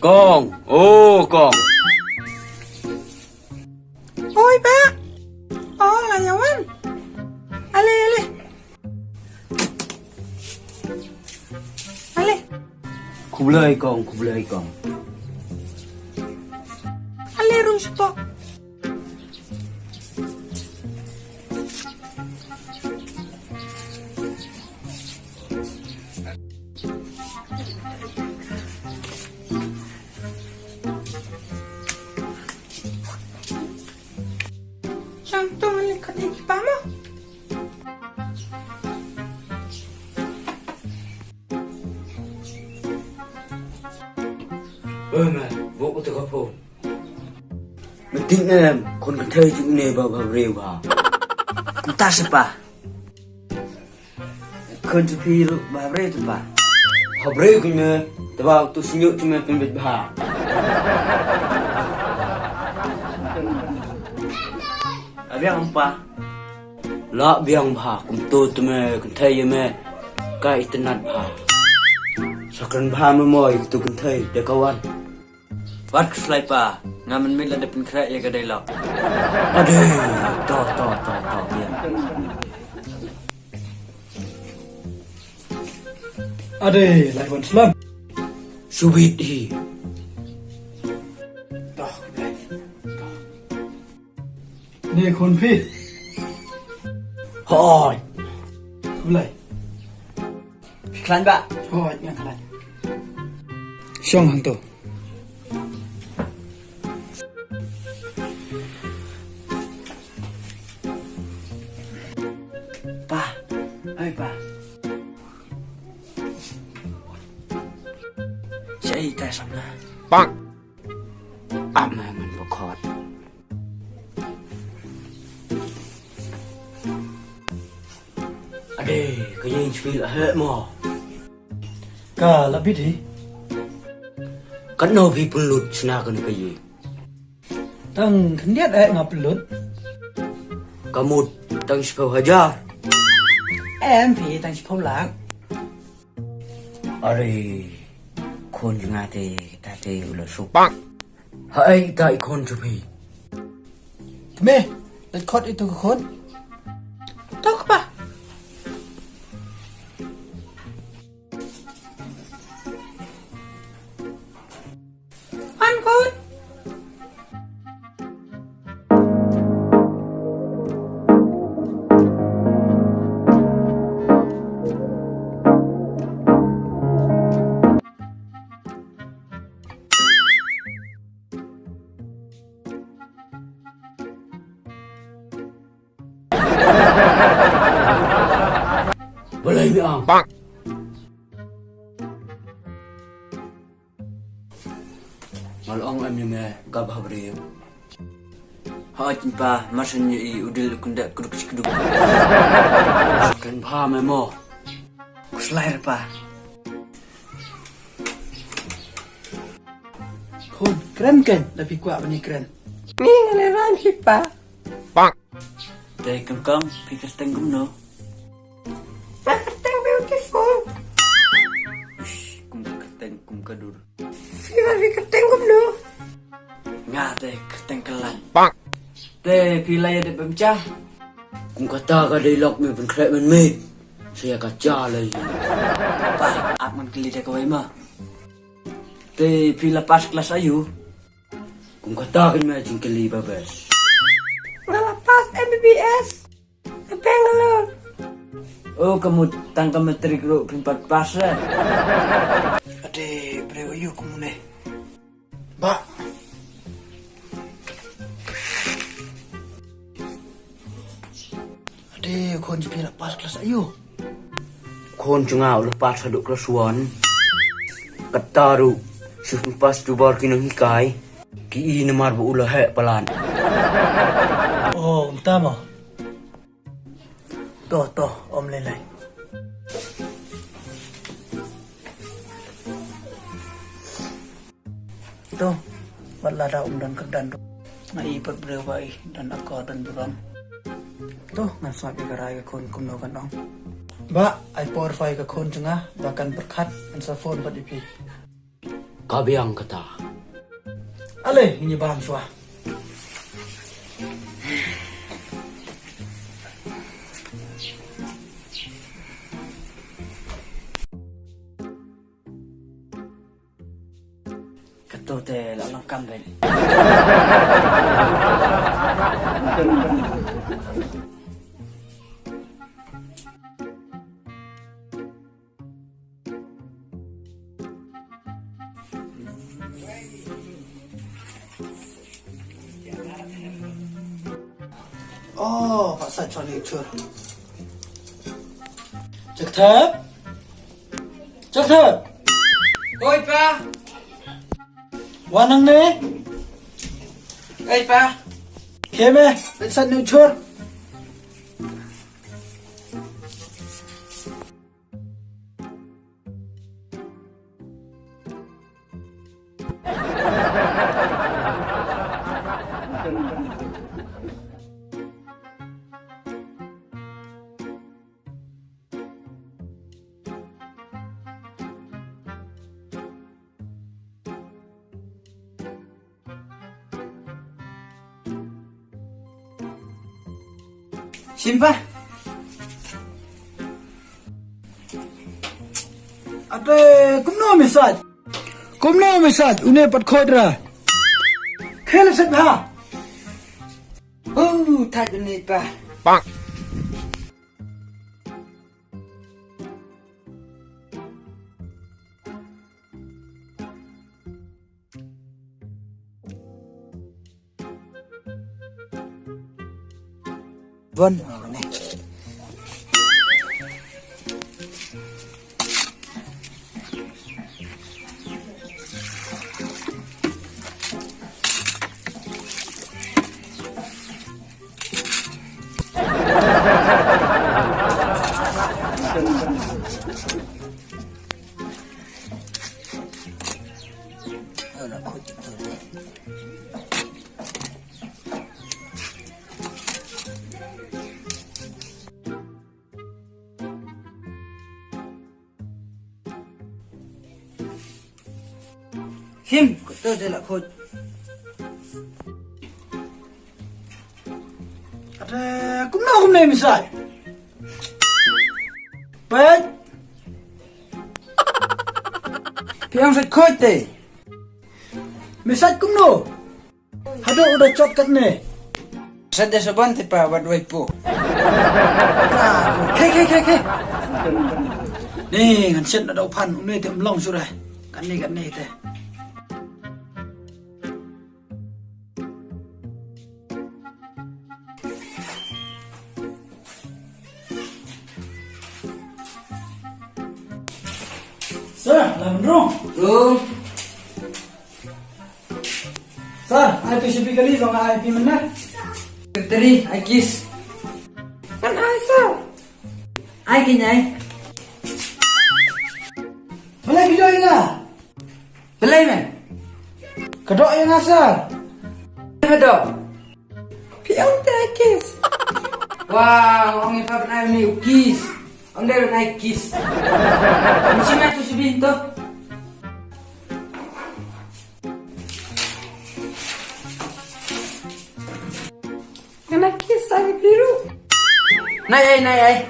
Con, ô con. Ôi ba. Là nyawan. Ale. Khublei con. Ale rung spok. Jantung ali kati kipamo. Mẹ, bố có tôi có phone. Mày tin em, con cần thấy chữ này vào rêu hả? Entah siapa. Con chữ phi rồi, bà rêu chứ bà. Bà rêu kì mẹ, tao bảo tôi xin nhớ cho mẹ phân biệt bà. Abi ang pa. Lạ biang bà, cùng tôi mẹ, cần thấy mẹ. Cái internet bà. Sao cần bà mới mời, tôi cần thấy để câu ăn. Wat keslai pa. Ngamen min ada pun krak ya kedai lok. Aduh, to biar. Ade, lại vẫn slam. Subit đi. Đó, đây. Nè con phi. Hỏi. Khublei. Klan ba. Hỏi ngang lại. Xong hàng tổ. Pa. Oi pa. Saya tak sama. Bang. Mẹ mình vào khót. Ade, cái gì phi là hết mò. Cả là biết gì. Cái nào phi pun lụt sna cái gì. Tang khấn điết ấy ngọc lớn. Kamu tang 10,000. Em phi tang 10 lakh. Ade, con ngã thì ta thì là số bang. Hãy tại con chụp hình. Mẹ, let khot itu ke khot. Tok pa. An khot. Boleh ni ang. Bang. Malong em ni mẹ cặp hợp rìu. Ha pa masanya I udil kundak kuduk kuduk. Kan pha mẹ mò. Keslai pa. Khôn, keren kan, tapi kuat bani keren. Ni ngeleran hipa. Bang. Dai kangkang pikir tengkum no. Makatang beautiful. Kum ketengkum kadur. Siva vikatang kumno. Ngate ketengkelan. Bang. Te pilai ada pemcah. Cũng kata ka đây lọc mình vẫn khỏe mình mệt. Saya kaca lagi. Pa, aman keli dah kau ima. Te pila pas kelas ayu. Cũng kata kan mẹ chính kali babes. Ngalapas MBBS. Bangalore. Oh, kamu tangkap matrik ro keempat pas eh. Ade, breu ayu kumune. Ba. Ade, khôn chỉ lepas kelas ayu. Kon cungau lepas haduk kesuan. Kata ru. Pas jubar kini hikai. Ki namar bu ulah hek pelan. Oh, entah mah. Toh, om lelai. Tuh, balada om dan kerdan tu. Ngai per berewai dan akor dan buram. Tuh, ngan sabi karai ke kon kumno kan ong. Ba, ai por fai ke kon cengah bahkan berkat an sa phone pat ipi. Kabiang kata. Ale, ini bahan suah. Ketua teh lalang kambel. Oh, Pak Sat cho chưa? Trực thớp. Trực thớp. Oi pa. Wanang ni. Oi pa. Keme, Pak Sat chưa? Simpa. Ate, kumno misat, une pat khodra. Khel sat bha. Oh, tak ni pa. Vâng, này. Là khôi chụp rồi. Him, ketua teh lak khoj. Ate, kumno misat. Pet. Piang sat khoj teh. Misat kumno. Hado udah cot kat ni. Sada saban teh pa buat wai po. Ke. Ni ngan set ada pan ni tem long sudah. Kan ni teh. Sir, lawan rong. Oh, Sir, I PCP kali dong IP mana? teri, I kiss. Kan ai sao? Ai kinyai. Boleh video ini. Belai man. Kedok yang asal. Bedo. Piang teh kiss. Wow, orang ipa pernah ni ukis. Orang dia naik kiss. Mesti nak tu sebin tu. Kena kiss lagi biru. Naik.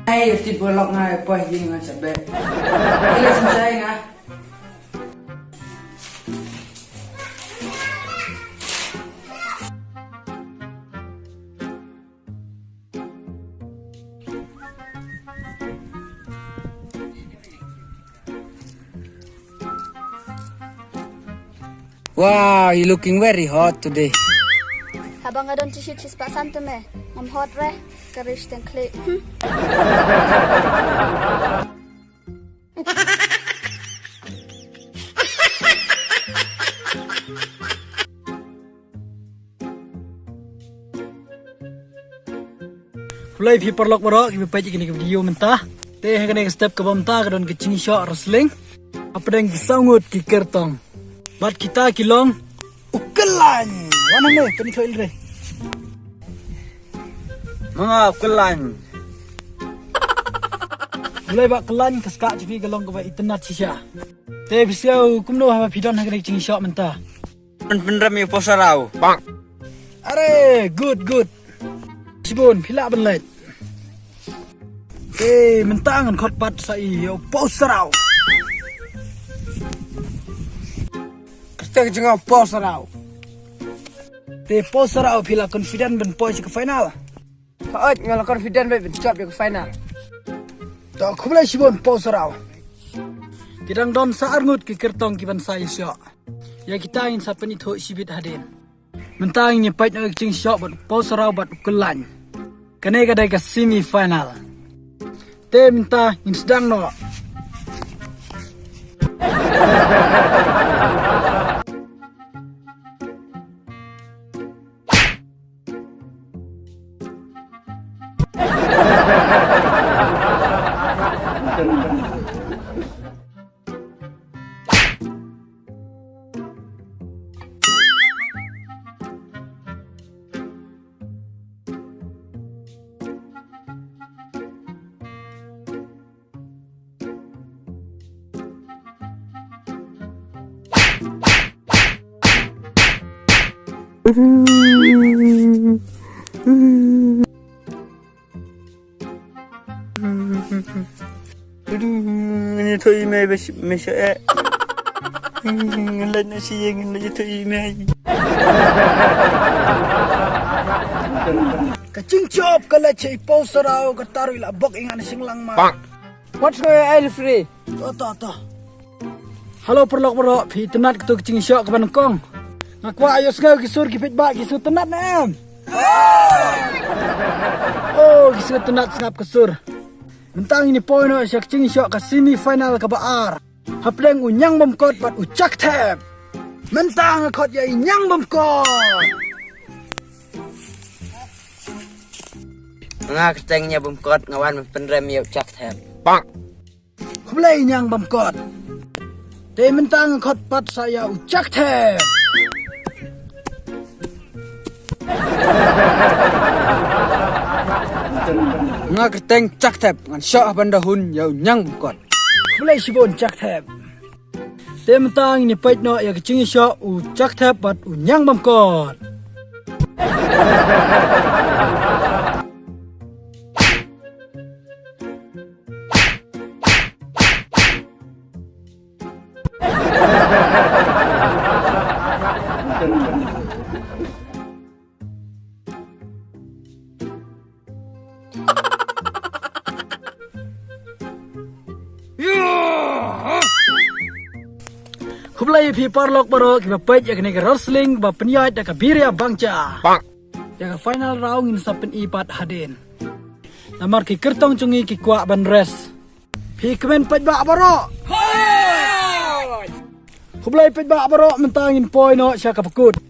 Naik, si bolok ngai apa jing ngan sebab. Bila selesai ngah. Wow, you looking very hot today. Habang adon ti chis pa Snem Thymmai, ngam hot re, karish ten kle. Khulei phi perlok baroh ki pai kini video Mynta. Teh kene step ke Mynta ke don ke cing shot wrestling. Apa deng sangut ki kertong. Bat kita kilong ukelan. Wanang le kini khoil re. Mga ukelan. Khulei ba kelan keska jipi gelong ke ba internet sisha. Te bisiau kumno ha pidon ha kene jing shot Mynta. Beneran mi posarau. Are, good. Shibun pila benlet. Mynta ngan khot pat sai yo posarau. Kita jangan pos rau. Te posarau pila confident ben poi ke final. Kau ngalah confident baik job ke final. To Khublei shibun posarau. Kidang don saar ngut ki kertong ki ban sai syo. Ya kita ingin sa penitho sibit hadin. Mynta ingin pait na jing shot bat posarau bat ukulan. Kane kadai ka semi final. Te Mynta in sedang no. Ni thôi mày mày sợ. Lên nó xì nó thôi mày. Kacing chop kala chei posarau ka taru ila bok ingan singlang ma. What's going on, free? To. Halo perlok bro, phi tenat ketu kacing shot ke banengkong. Ngakwa ayo ngau kisur kipit ba kisur tenat na em. Oh, kisur tenat ngap kesur. Mentang ini poin no syak kacing shot ke semi final ke baar. Hapleng unyang bomkot bat ucak tap. Mentang ngakot ya inyang bomkot. Nga ketengnya bumkot ngawan penrem yuk cak tem. Khublei nyang bomkot. Te mentang ngakot pat saya ucak tap. Nga keteng cak tap ngan syah bandahun yau nyang bukot. Khublei shibun cak tap. Te mentang ini pait no ya kacing shot ucak tap bat unyang bomkot. Khublei phi parlok baroh ki bapait ya kene wrestling ba penyait da ka Biria Bangja. Ya ka final round in sapen ipat hadin. Namar ki kertong cungi ki kwa ban res. Phi kemen pait ba baroh. Khublei pait ba baroh mentangin poi no sya ka pekut.